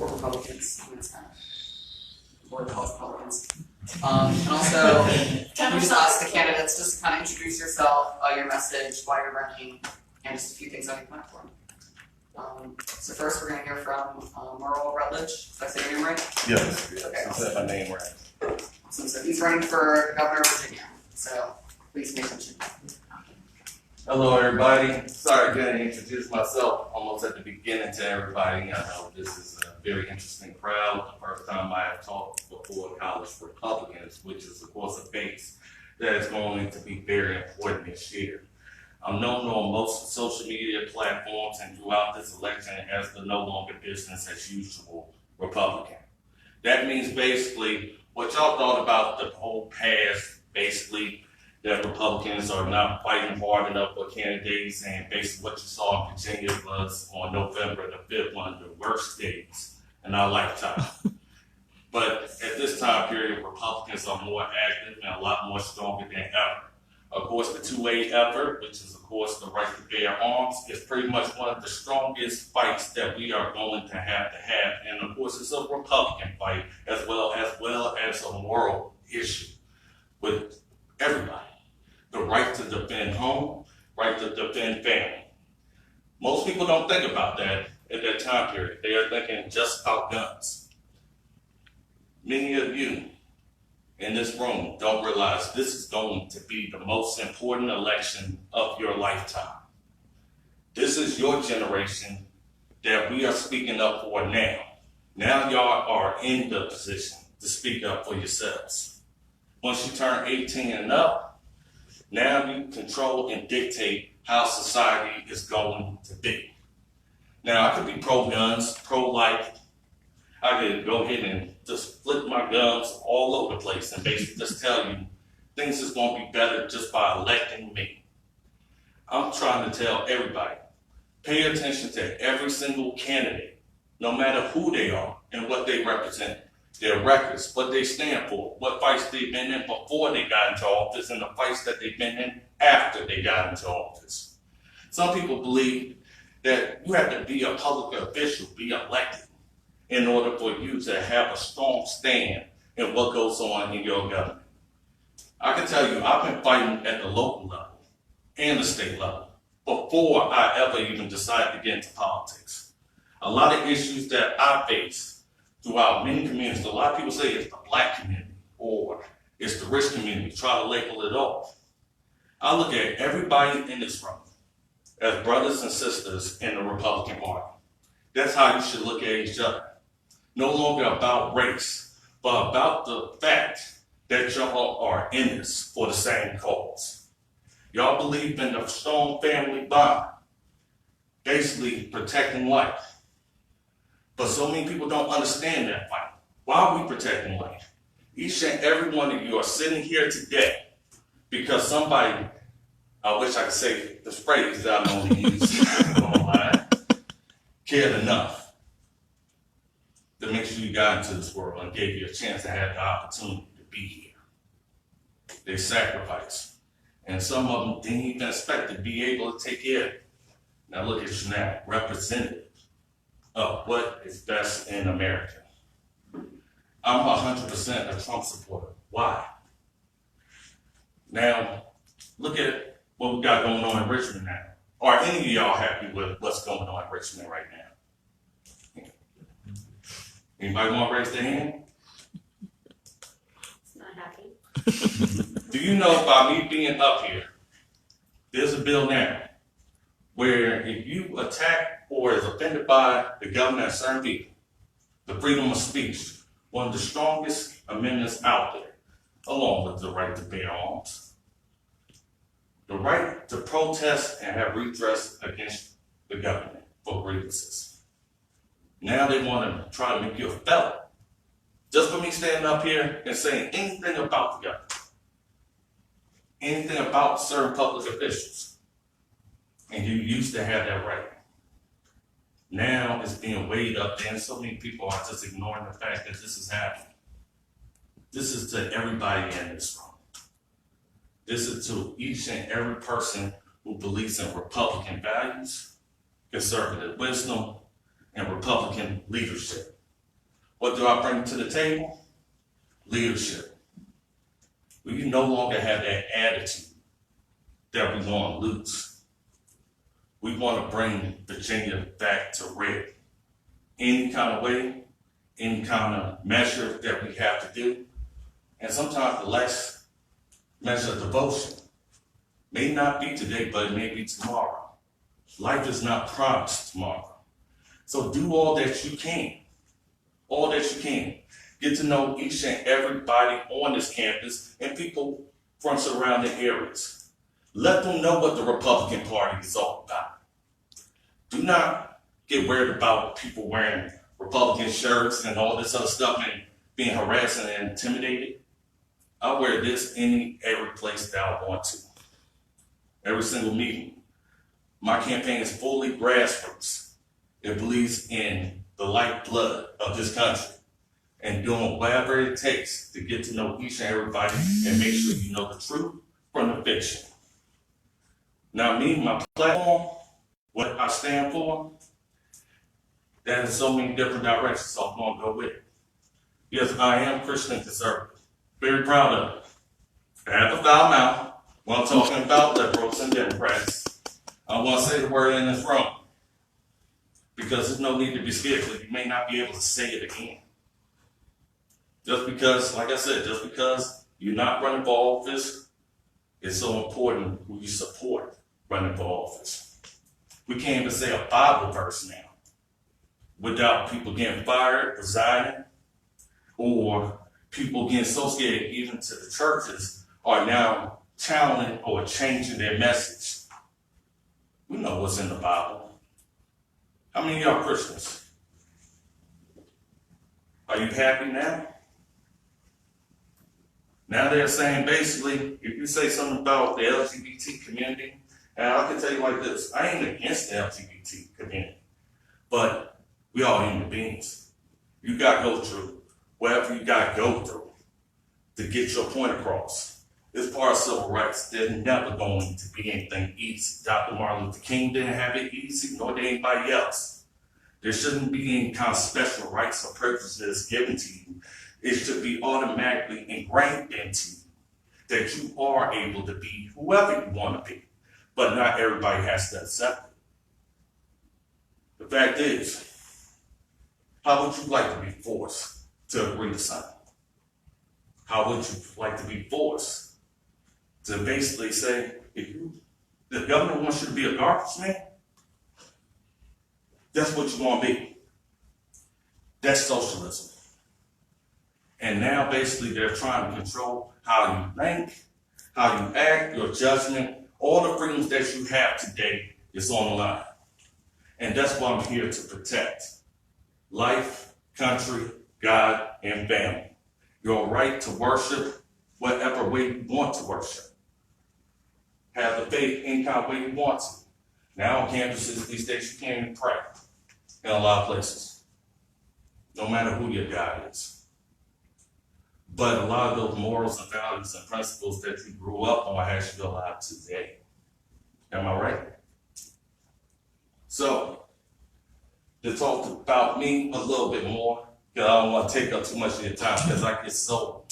for Republicans. I mean, it's kind of what it calls Republicans. And also, we just ask the candidates just to kind of introduce yourself, your message, why you're running, and just a few things on your platform. So first, we're going to hear from Merle Rutledge. Did I say your name right? Yes. Okay. I said my name right. Awesome. So he's running for governor of Virginia. So please pay attention. Hello, everybody. Sorry I didn't introduce myself almost at the beginning to everybody. I know this is a very interesting crowd. The first time I have talked before college Republicans, which is, of course, a base that is going to be very important this year. I'm known on most social media platforms and throughout this election as the no longer business as usual Republican. That means basically what y'all thought about the whole past, basically that Republicans are not fighting hard enough for candidates, and basically what you saw in Virginia was on November the 5th, one of the worst days in our lifetime. But at this time period, Republicans are more active and a lot more stronger than ever. Of course, the 2A effort, which is of course the right to bear arms, is pretty much one of the strongest fights that we are going to have. And of course, it's a Republican fight as well as a moral issue with everybody. The right to defend home, right to defend family. Most people don't think about that at that time period. They are thinking just about guns. Many of you in this room don't realize this is going to be the most important election of your lifetime. This is your generation that we are speaking up for now. Now y'all are in the position to speak up for yourselves. Once you turn 18 and up, now you control and dictate how society is going to be. Now, I could be pro-guns, pro-life. I could go ahead and just flip my guns all over the place and basically just tell you things is going to be better just by electing me. I'm trying to tell everybody, pay attention to every single candidate, no matter who they are and what they represent. Their records, what they stand for, what fights they've been in before they got into office, and the fights that they've been in after they got into office. Some people believe that you have to be a public official, be elected, in order for you to have a strong stand in what goes on in your government. I can tell you, I've been fighting at the local level and the state level before I ever even decided to get into politics. A lot of issues that I face throughout many communities, a lot of people say it's the black community or it's the rich community, try to label it off. I look at everybody in this room as brothers and sisters in the Republican Party. That's how you should look at each other. No longer about race, but about the fact that y'all are in this for the same cause. Y'all believe in the strong family bond, basically protecting life. But so many people don't understand that fight. Why are we protecting life? Each and every one of you are sitting here today because somebody, I wish I could say this phrase that I normally use online, cared enough to make sure you got into this world and gave you a chance to have the opportunity to be here. They sacrificed. And some of them didn't even expect to be able to take care of it. Now look at you now, representative of what is best in America. I'm 100% a Trump supporter. Why? Now, look at what we got going on in Richmond now. Are any of y'all happy with what's going on in Richmond right now? Anybody want to raise their hand? It's not happy. Do you know by me being up here, there's a bill now where if you attack or is offended by the government of certain people, the freedom of speech, one of the strongest amendments out there, along with the right to bear arms, the right to protest and have redress against the government for grievances. Now they want to try to make you a felon just for me standing up here and saying anything about the government, anything about certain public officials. And you used to have that right. Now it's being weighed up there, and so many people are just ignoring the fact that this is happening. This is to everybody in this room. This is to each and every person who believes in Republican values, conservative wisdom, and Republican leadership. What do I bring to the table? Leadership. We no longer have that attitude that we want to lose. We want to bring Virginia back to red. Any kind of way, any kind of measure that we have to do. And sometimes the last measure of devotion may not be today, but it may be tomorrow. Life is not promised tomorrow. So do all that you can. All that you can. Get to know each and everybody on this campus and people from surrounding areas. Let them know what the Republican Party is all about. Do not get worried about people wearing Republican shirts and all this other stuff and being harassed and intimidated. I wear this every place that I want to. Every single meeting. My campaign is fully grassroots. It believes in the lifeblood of this country and doing whatever it takes to get to know each and everybody and make sure you know the truth from the fiction. Now me, my platform, what I stand for, that has so many different directions, so I'm going to go with it. Yes, I am Christian conservative. Very proud of it. I have to foul mouth when I'm talking about liberals and Democrats. I want to say the word in this room because there's no need to be scared because you may not be able to say it again. Just because, like I said, just because you're not running for office, it's so important who you support running for office. We can't even say a Bible verse now without people getting fired, resigning, or people getting so scared even to the churches are now challenging or changing their message. We know what's in the Bible. How many of y'all Christians? Are you happy now? Now they're saying basically, if you say something about the LGBT community, and I can tell you like this, I ain't against the LGBT community, but we all human beings. You got to go through whatever you got to go through to get your point across. It's part of civil rights. There's never going to be anything easy. Dr. Martin Luther King didn't have it easy, nor did anybody else. There shouldn't be any kind of special rights or privileges given to you. It should be automatically ingrained into you that you are able to be whoever you want to be, but not everybody has to accept it. The fact is, how would you like to be forced to agree to something? How would you like to be forced to basically say, if the government wants you to be a garbage man, that's what you want to be. That's socialism. And now basically they're trying to control how you think, how you act, your judgment, all the freedoms that you have today is on the line. And that's what I'm here to protect. Life, country, God, and family. Your right to worship whatever way you want to worship. Have the faith any kind of way you want to. Now on campuses these days you can't even pray in a lot of places. No matter who your God is. But a lot of those morals and values and principles that you grew up on has you alive today. Am I right? So, to talk about me a little bit more, because I don't want to take up too much of your time, because I get so,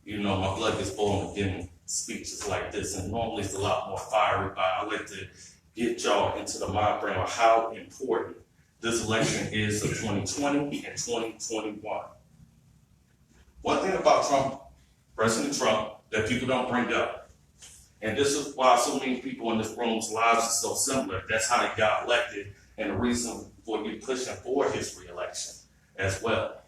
my blood gets boiling getting speeches like this, and normally it's a lot more fiery, but I like to get y'all into the mind frame of how important this election is of 2020 and 2021. One thing about Trump, President Trump, that people don't bring up, and this is why so many people in this room's lives are so similar. That's how he got elected, and the reason for you pushing for his reelection as well.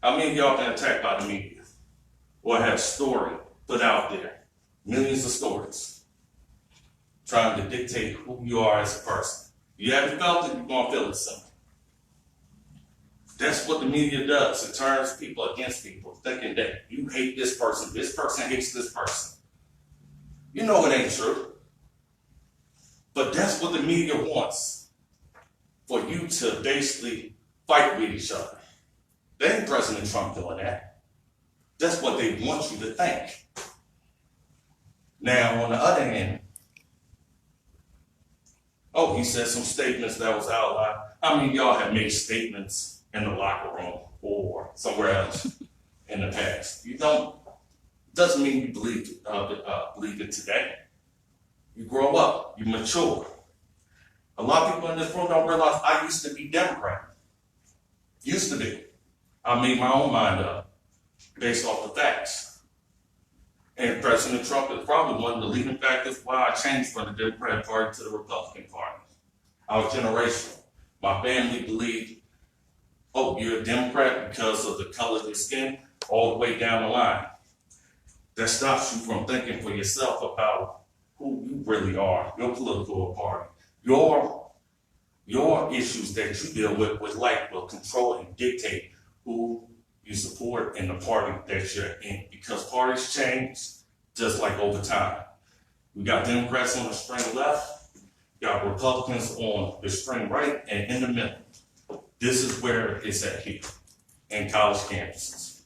How many of y'all been attacked by the media or have a story put out there? Millions of stories trying to dictate who you are as a person. You haven't felt it, you're going to feel it soon. That's what the media does. It turns people against people, thinking that you hate this person hates this person. You know it ain't true. But that's what the media wants, for you to basically fight with each other. They ain't President Trump doing that. That's what they want you to think. Now, on the other hand, he said some statements that was outlined. How many of y'all have made statements in the locker room or somewhere else in the past. You don't, doesn't mean you believe it today. You grow up, you mature. A lot of people in this room don't realize I used to be Democrat. Used to be. I made my own mind up based off the facts. And President Trump is probably one of the leading factors why I changed from the Democratic Party to the Republican Party. I was generational. My family believed, oh, you're a Democrat because of the color of your skin, all the way down the line. That stops you from thinking for yourself about who you really are, your political party. Your issues that you deal with life will control and dictate who you support in the party that you're in. Because parties change just like over time. We got Democrats on the extreme left, we got Republicans on the extreme right, and in the middle. This is where it's at here, in college campuses.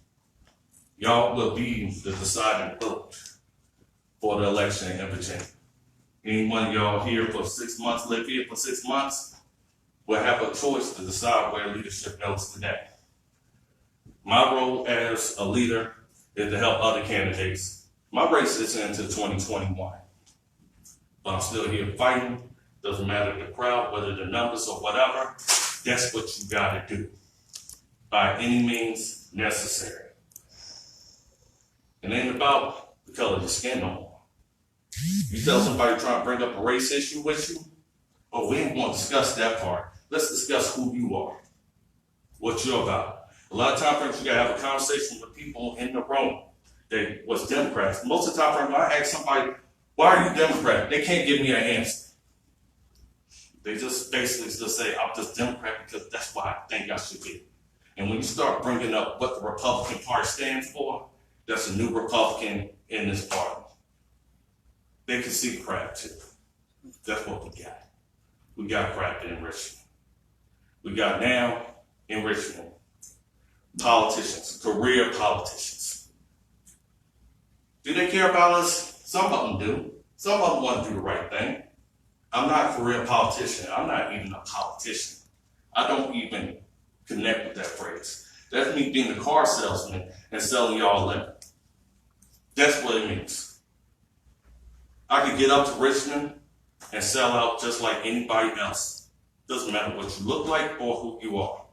Y'all will be the deciding vote for the election in Virginia. Any one of y'all here for 6 months, live here for 6 months, will have a choice to decide where leadership goes today. My role as a leader is to help other candidates. My race is into 2021, but I'm still here fighting. Doesn't matter the crowd, whether the numbers or whatever, that's what you gotta do by any means necessary. It ain't about the color of your skin no more. You tell somebody trying to bring up a race issue with you, oh, we ain't gonna discuss that part. Let's discuss who you are, what you're about. A lot of times, you gotta have a conversation with people in the room that was Democrats. Most of the time, when I ask somebody, why are you Democrat? They can't give me an answer. They just basically just say, I'm just Democrat because that's why I think I should be. And when you start bringing up what the Republican Party stands for, that's a new Republican in this party. They can see crap too. That's what we got. We got crap in Richmond. We got now in Richmond politicians, career politicians. Do they care about us? Some of them do. Some of them want to do the right thing. I'm not a career politician. I'm not even a politician. I don't even connect with that phrase. That's me being a car salesman and selling y'all liquor. That's what it means. I could get up to Richmond and sell out just like anybody else. Doesn't matter what you look like or who you are.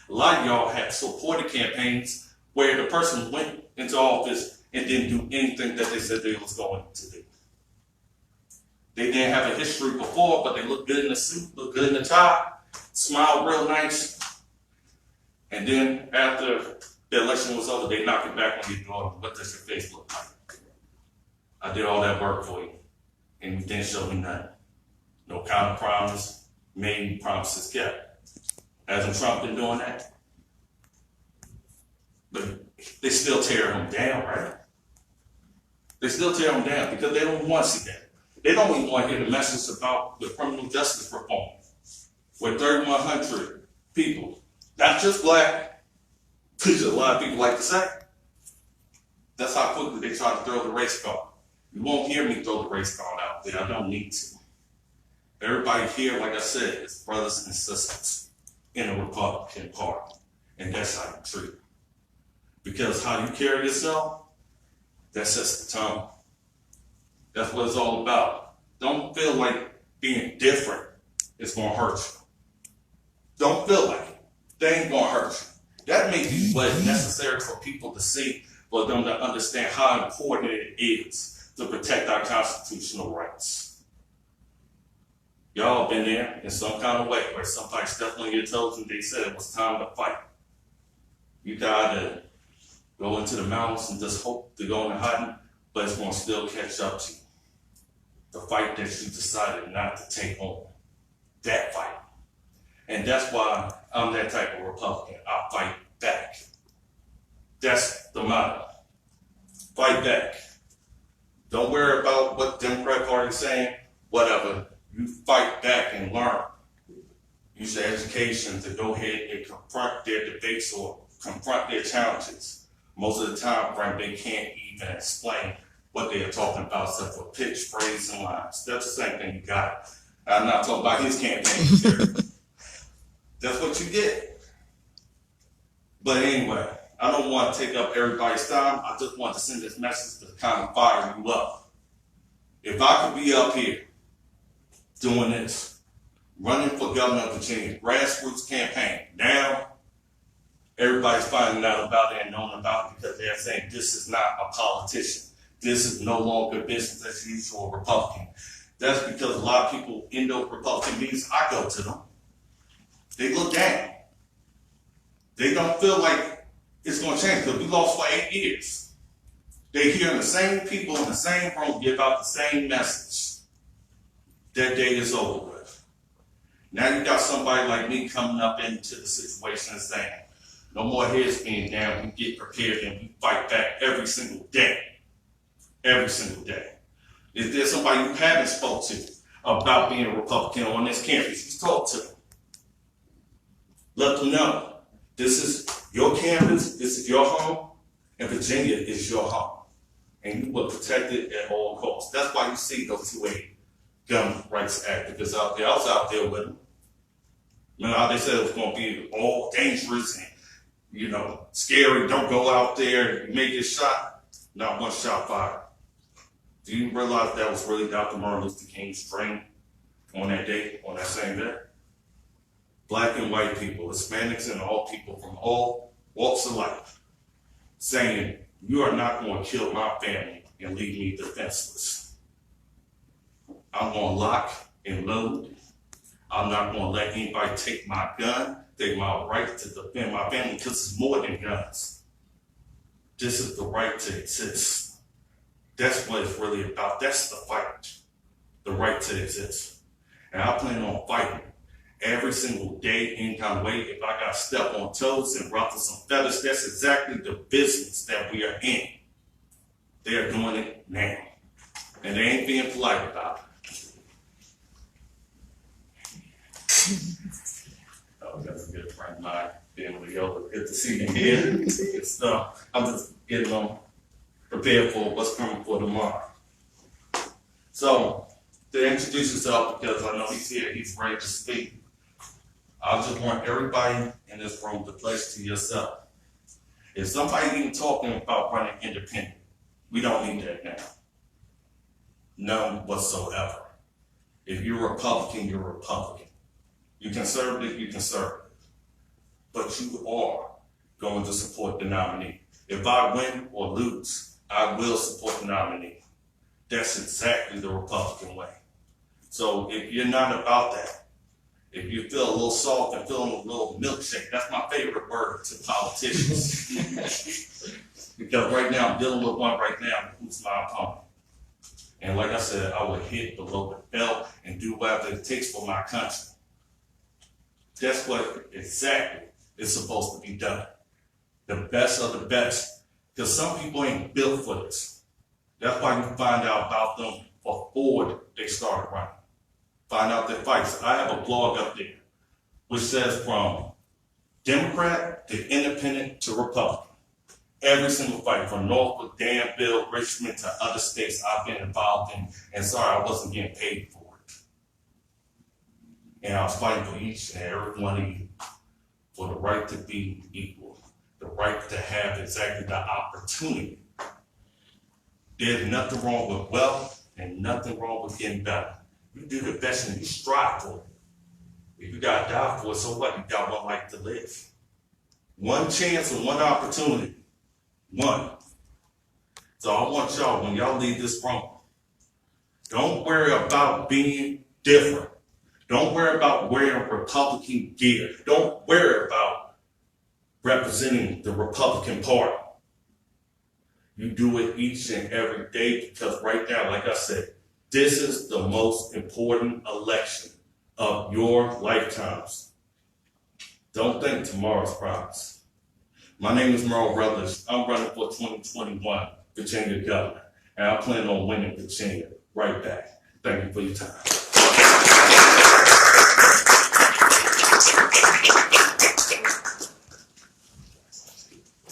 A lot of y'all have supported campaigns where the person went into office and didn't do anything that they said they was going to do. They didn't have a history before, but they looked good in the suit, looked good in the tie, smiled real nice. And then after the election was over, they knocked it back on your door. What does your face look like? I did all that work for you, and you didn't show me nothing. No counter promise, made promises kept. Hasn't Trump been doing that? But they still tear him down, right? They still tear him down because they don't want to see that. They don't even want to hear the message about the criminal justice reform, where 3,100 people, not just black, which a lot of people like to say, that's how quickly they try to throw the race card. You won't hear me throw the race card out there. I don't need to. Everybody here, like I said, is brothers and sisters in a Republican Party, and that's how you treat it. Because how you carry yourself, that sets the tone. That's what it's all about. Don't feel like being different is gonna hurt you. Don't feel like it. They ain't gonna hurt you. That may be what is necessary for people to see, for them to understand how important it is to protect our constitutional rights. Y'all been there in some kind of way where somebody stepped on your toes and they said it was time to fight. You gotta go into the mountains and just hope to go in the hiding, but it's gonna still catch up to you. The fight that you decided not to take on. That fight. And that's why I'm that type of Republican. I fight back. That's the motto. Fight back. Don't worry about what the Democrat Party is saying, whatever. You fight back and learn. Use your education to go ahead and confront their debates or confront their challenges. Most of the time, Frank, they can't even explain what they are talking about except for pitch, phrase, and lines. That's the same thing you got. I'm not talking about his campaign. That's what you get. But anyway, I don't want to take up everybody's time. I just want to send this message to kind of fire you up. If I could be up here doing this, running for governor of Virginia, grassroots campaign, now everybody's finding out about it and knowing about it because they're saying this is not a politician. This is no longer business as usual Republican. That's because a lot of people in those Republican meetings, I go to them, they look down. They don't feel like it's going to change because we lost for 8 years. They're hearing the same people in the same room give out the same message. That day is over with. Now you got somebody like me coming up into the situation and saying, no more heads being down, we get prepared and we fight back every single day. Every single day. Is there somebody you haven't spoke to about being a Republican on this campus? You talk to them. Let them know. This is your campus, this is your home, and Virginia is your home. And you will protect it at all costs. That's why you see those 2A gun rights activists out there. I was out there with them. You know how they said it was going to be all dangerous and, scary. Don't go out there. You may get shot. Not one shot fired. Do you realize that was really Dr. Martin Luther King's dream on that day, on that same day? Black and white people, Hispanics and all people from all walks of life, saying, you are not going to kill my family and leave me defenseless. I'm going to lock and load. I'm not going to let anybody take my gun, take my right to defend my family, because it's more than guns. This is the right to exist. That's what it's really about. That's the fight, the right to exist. And I plan on fighting every single day, any kind of way. If I got to step on toes and ruffle some feathers, that's exactly the business that we are in. They are doing it now. And they ain't being polite about it. Oh, that's a good friend of mine, being Loyola. Good to see you here. Good stuff. I'm just getting on prepared for what's coming for tomorrow. So, to introduce yourself, because I know he's here, he's ready to speak. I just want everybody in this room to place to yourself. If somebody even talking about running independent, we don't need that now. None whatsoever. If you're a Republican, you're a Republican. You're conservative, you're conservative. But you are going to support the nominee. If I win or lose, I will support the nominee. That's exactly the Republican way. So if you're not about that, if you feel a little soft and feeling a little milkshake, that's my favorite word to politicians. Because right now, I'm dealing with one right now who's my opponent. And like I said, I will hit below the belt and do whatever it takes for my country. That's what exactly is supposed to be done. The best of the best. Because some people ain't built for this. That's why you find out about them before they started running. Find out their fights. I have a blog up there which says from Democrat to Independent to Republican. Every single fight from Norfolk, Danville, Richmond to other states I've been involved in. And sorry, I wasn't getting paid for it. And I was fighting for each and every one of you for the right to be equal, the right to have exactly the opportunity. There's nothing wrong with wealth and nothing wrong with getting better. You do the best and you strive for it. If you got to die for it, so what? You got one life to live. One chance and one opportunity. One. So I want y'all, when y'all leave this room, don't worry about being different. Don't worry about wearing Republican gear. Don't worry about representing the Republican Party. You do it each and every day because right now, like I said, this is the most important election of your lifetimes. Don't think tomorrow's promise. My name is Merle Rutledge. I'm running for 2021 Virginia governor, and I plan on winning Virginia right back. Thank you for your time.